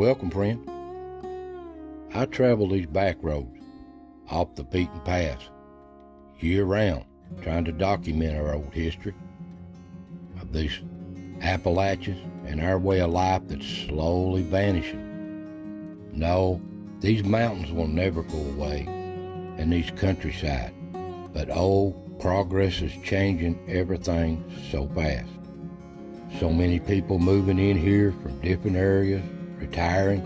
Welcome, friend. I travel these back roads, off the beaten paths, year-round, trying to document our old history of these Appalachias and our way of life that's slowly vanishing. No, these mountains will never go away, and these countryside, but progress is changing everything so fast. So many people moving in here from different areas, retiring,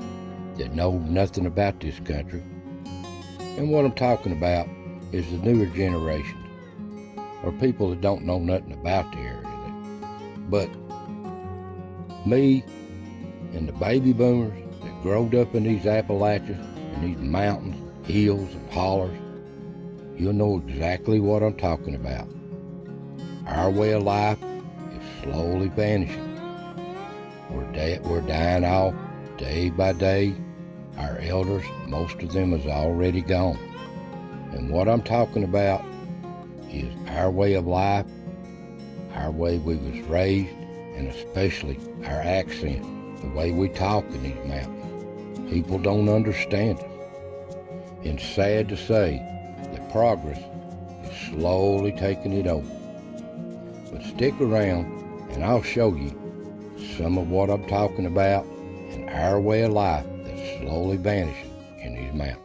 that know nothing about this country. And what I'm talking about is the newer generations, or people that don't know nothing about the area. But me and the baby boomers that growed up in these Appalachias and these mountains, hills, and hollers, you'll know exactly what I'm talking about. Our way of life is slowly vanishing. We're dying off day by day. Our elders, most of them is already gone. And what I'm talking about is our way of life, our way we was raised, and especially our accent, the way we talk in these mountains. People don't understand us. And sad to say, that progress is slowly taking it over. But stick around and I'll show you some of what I'm talking about and our way of life that's slowly vanishing in these mountains.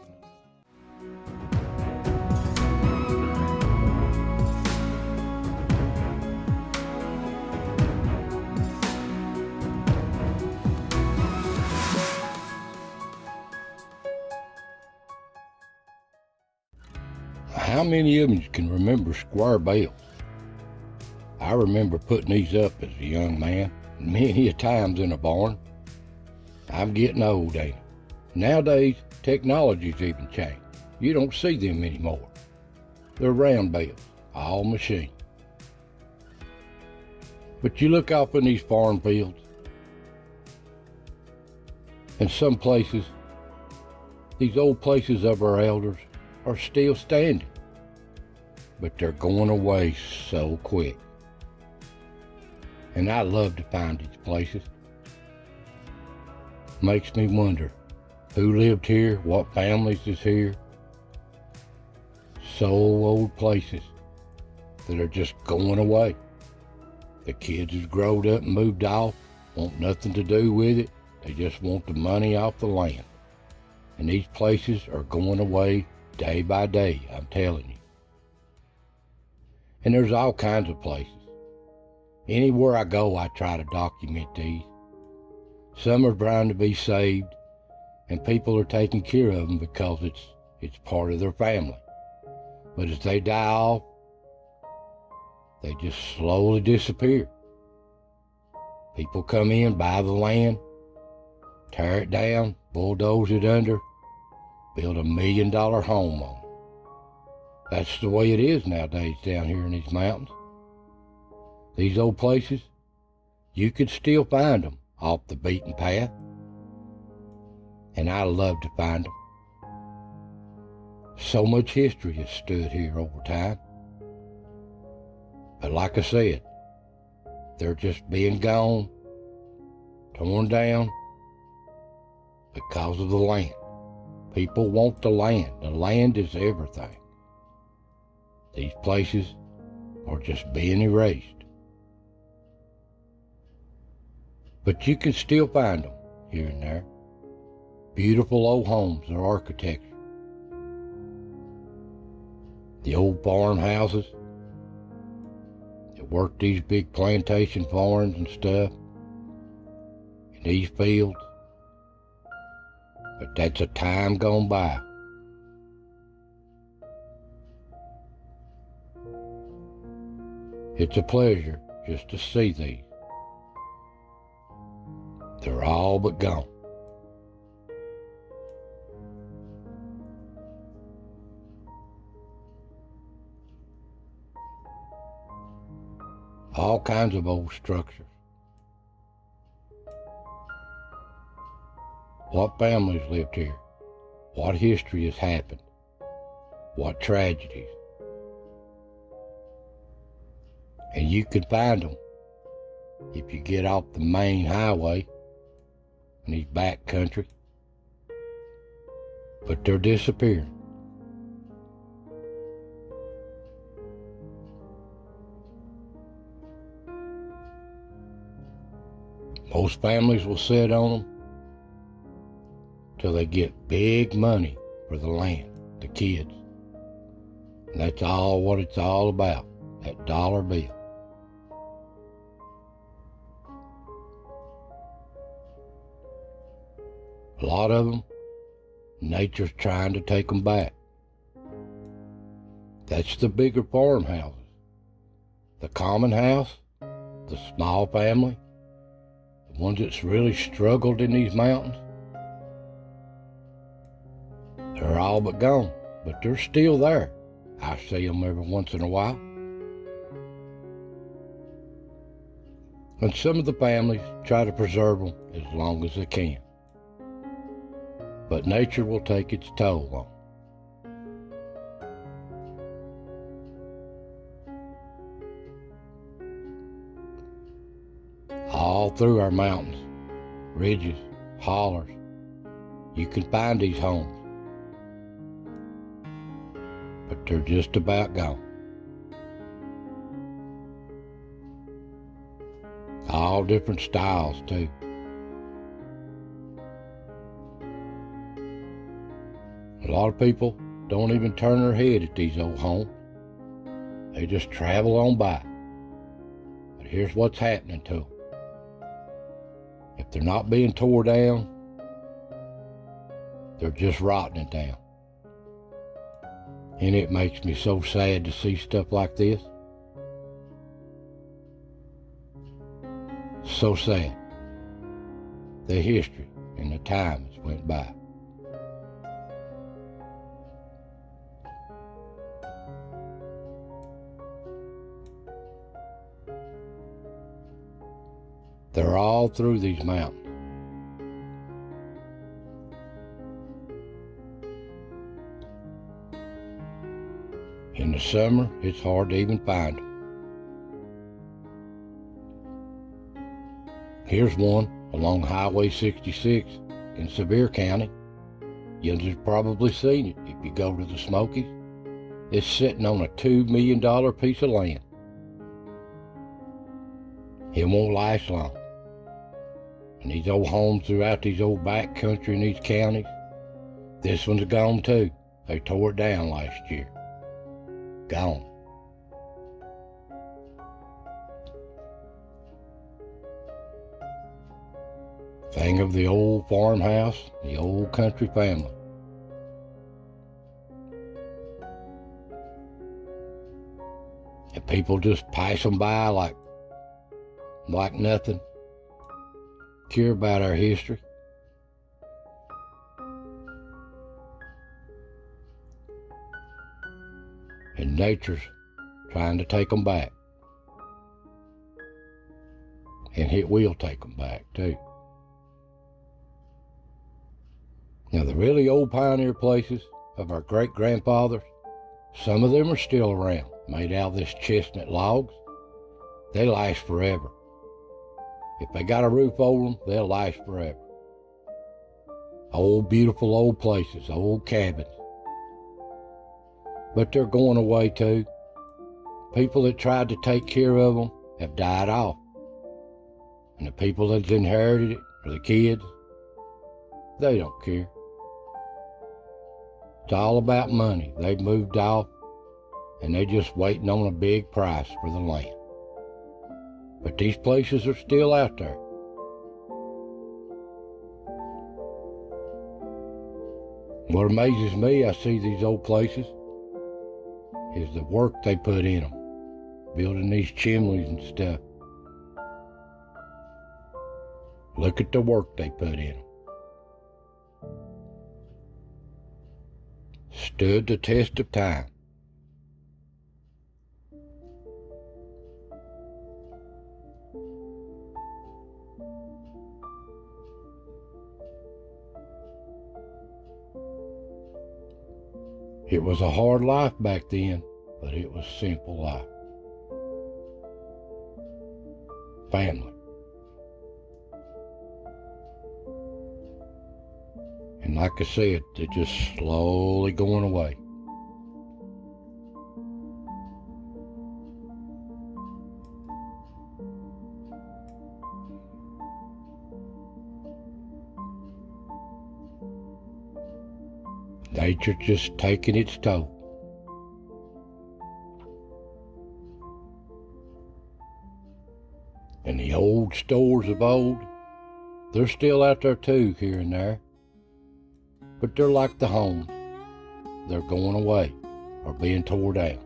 How many of them can remember square bells? I remember putting these up as a young man, many a times in a barn. I'm getting old, ain't I? Nowadays, technology's even changed. You don't see them anymore. They're round bells, all machine. But you look out in these farm fields, and some places, these old places of our elders are still standing, but they're going away so quick. And I love to find these places. Makes me wonder who lived here, what families is here. So old places that are just going away. The kids has growed up and moved off, want nothing to do with it. They just want the money off the land. And these places are going away day by day, I'm telling you. And there's all kinds of places. Anywhere I go, I try to document these. Some are trying to be saved, and people are taking care of them because it's part of their family. But as they die off, they just slowly disappear. People come in, buy the land, tear it down, bulldoze it under, build $1 million home on it. That's the way it is nowadays down here in these mountains. These old places, you could still find them off the beaten path. And I love to find them. So much history has stood here over time. But like I said, they're just being gone, torn down because of the land. People want the land. The land is everything. These places are just being erased. But you can still find them here and there. Beautiful old homes or architecture. The old farmhouses that worked these big plantation farms and stuff. In these fields. But that's a time gone by. It's a pleasure just to see these. They're all but gone. All kinds of old structures. What families lived here? What history has happened? What tragedies? And you can find them if you get off the main highway in these back country, but they're disappearing. Most families will sit on them till they get big money for the land, the kids. And that's all what it's all about, that dollar bill. A lot of them, nature's trying to take them back. That's the bigger farmhouses. The common house, the small family, the ones that's really struggled in these mountains, they're all but gone, but they're still there. I see them every once in a while. And some of the families try to preserve them as long as they can. But nature will take its toll on them. All through our mountains, ridges, hollers, you can find these homes. But they're just about gone. All different styles too. A lot of people don't even turn their head at these old homes. They just travel on by. But here's what's happening to them. If they're not being tore down, they're just rotting it down. And it makes me so sad to see stuff like this. So sad. The history and the time that's went by. They're all through these mountains. In the summer, it's hard to even find them. Here's one along Highway 66 in Sevier County. You've just probably seen it if you go to the Smokies. It's sitting on a $2 million piece of land. It won't last long. And these old homes throughout these old back country in these counties, this one's gone too. They tore it down last year. Gone. Thing of the old farmhouse, the old country family. And people just pass them by like nothing. Care about our history. And nature's trying to take them back. And it will take them back too. Now the really old pioneer places of our great-grandfathers, some of them are still around, made out of this chestnut logs. They last forever. If they got a roof over them, they'll last forever. Old, beautiful old places, old cabins. But they're going away too. People that tried to take care of them have died off. And the people that's inherited it, or the kids, they don't care. It's all about money. They've moved off, and they're just waiting on a big price for the land. But these places are still out there. What amazes me, I see these old places, is the work they put in them, building these chimneys and stuff. Look at the work they put in them. Stood the test of time. It was a hard life back then, but it was a simple life. Family. like I said, they're just slowly going away. Nature's just taking its toll. And the old stores of old, they're still out there too, here and there. But they're like the homes. They're going away or being tore down.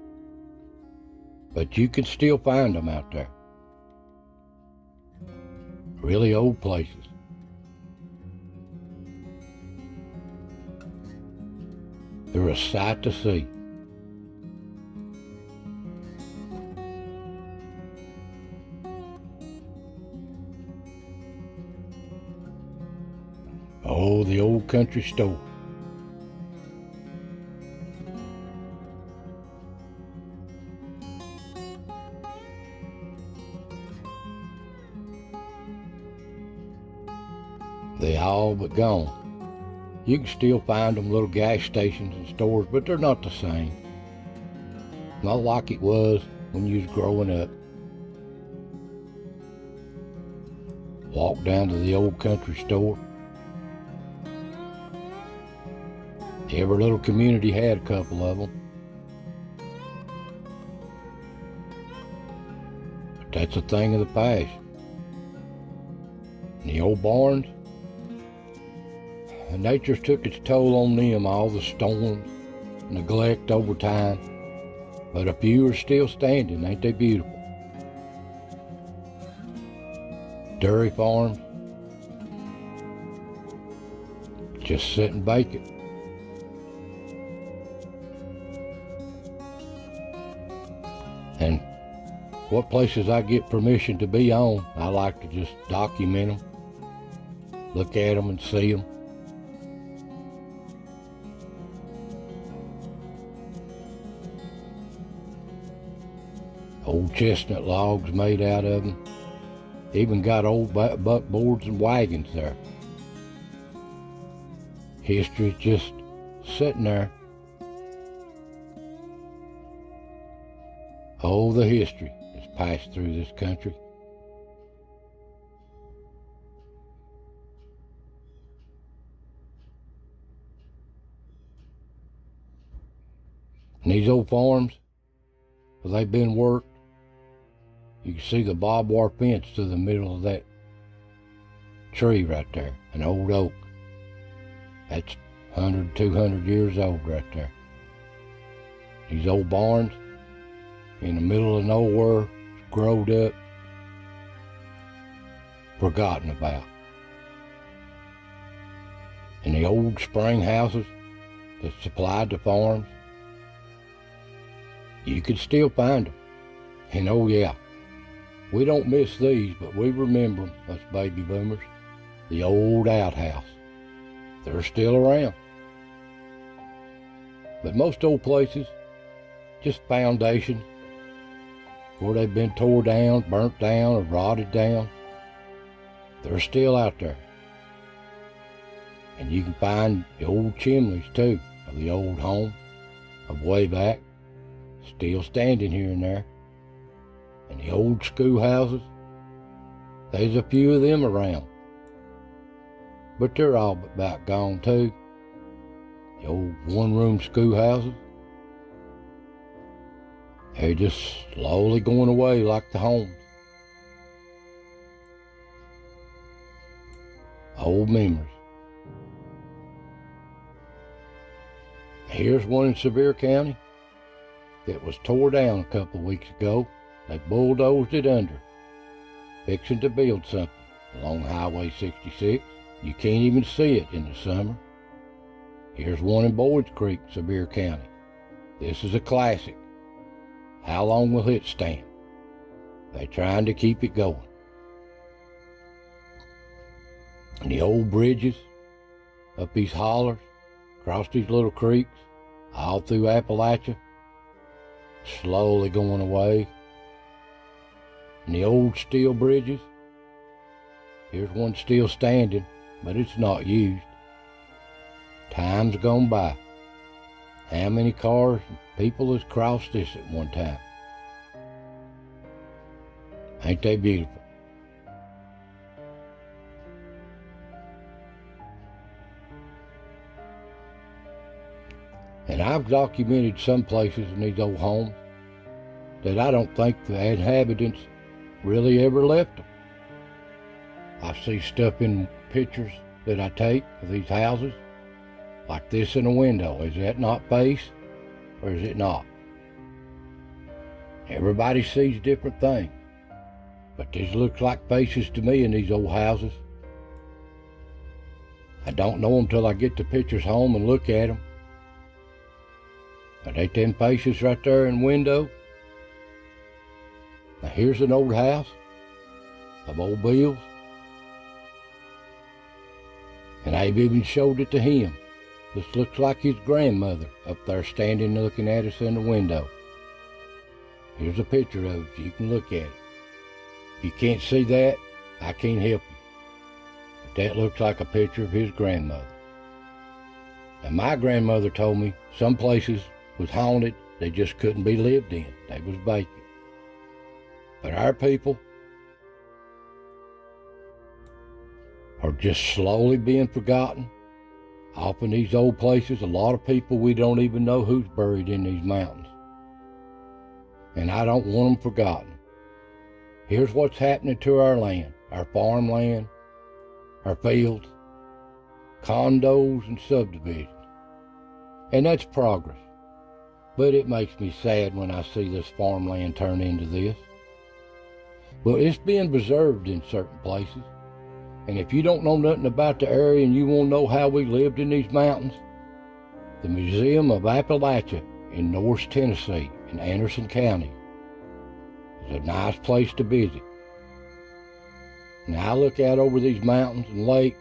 But you can still find them out there. Really old places. They're a sight to see. Oh, the old country store. They all but gone. You can still find them little gas stations and stores, but they're not the same. Not like it was when you was growing up. Walk down to the old country store. Every little community had a couple of them. But that's a thing of the past. And the old barns, nature's took its toll on them, all the storms, neglect over time. But a few are still standing, ain't they beautiful? Dairy farms, just sitting vacant. And what places I get permission to be on, I like to just document them, look at them and see them. Old chestnut logs made out of them. Even got old buckboards and wagons there. History's just sitting there. Oh, the history has passed through this country. And these old farms, where they've been worked, you can see the barbed wire fence to the middle of that tree right there, an old oak. That's 100, 200 years old right there. These old barns in the middle of nowhere, growed up, forgotten about. And the old spring houses that supplied the farms, you can still find them. And oh yeah, we don't miss these, but we remember them, us baby boomers. The old outhouse. They're still around. But most old places, just foundations, where they've been tore down, burnt down, or rotted down. They're still out there. And you can find the old chimneys too, of the old home, of way back, still standing here and there. And the old schoolhouses, there's a few of them around. But they're all but about gone too. The old one-room schoolhouses, they're just slowly going away like the homes. Old memories. Here's one in Sevier County that was tore down a couple of weeks ago. They bulldozed it under, fixing to build something along Highway 66. You can't even see it in the summer. Here's one in Boyd's Creek, Sevier County. This is a classic. How long will it stand? They're trying to keep it going. And the old bridges up these hollers, across these little creeks, all through Appalachia, slowly going away. And the old steel bridges, here's one still standing, but it's not used. Time's gone by. How many cars and people has crossed this at one time? Ain't they beautiful? And I've documented some places in these old homes that I don't think the inhabitants really ever left them. I see stuff in pictures that I take of these houses, like this in a window. Is that not face, or is it not? Everybody sees different things, but this looks like faces to me in these old houses. I don't know them till I get the pictures home and look at them. But ain't them faces right there in the window? Now here's an old house of old Bill's, and I've even showed it to him. This looks like his grandmother up there standing looking at us in the window. Here's a picture of it, so you can look at it. If you can't see that, I can't help you. But that looks like a picture of his grandmother. And my grandmother told me some places was haunted, they just couldn't be lived in. They was vacant. But our people are just slowly being forgotten. Off in these old places, a lot of people, we don't even know who's buried in these mountains. And I don't want them forgotten. Here's what's happening to our land, our farmland, our fields, condos and subdivisions. And that's progress. But it makes me sad when I see this farmland turn into this. Well, it's being preserved in certain places. And if you don't know nothing about the area and you want to know how we lived in these mountains, the Museum of Appalachia in North Tennessee in Anderson County is a nice place to visit. Now I look out over these mountains and lakes,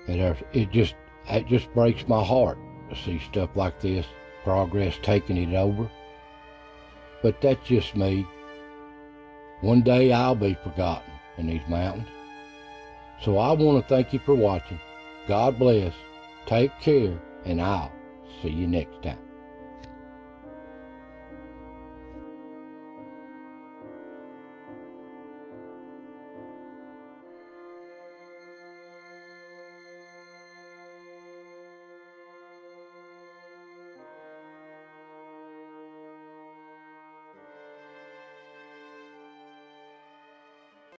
and it just breaks my heart to see stuff like this, progress taking it over. But that's just me. One day I'll be forgotten in these mountains. So I want to thank you for watching. God bless, take care, and I'll see you next time.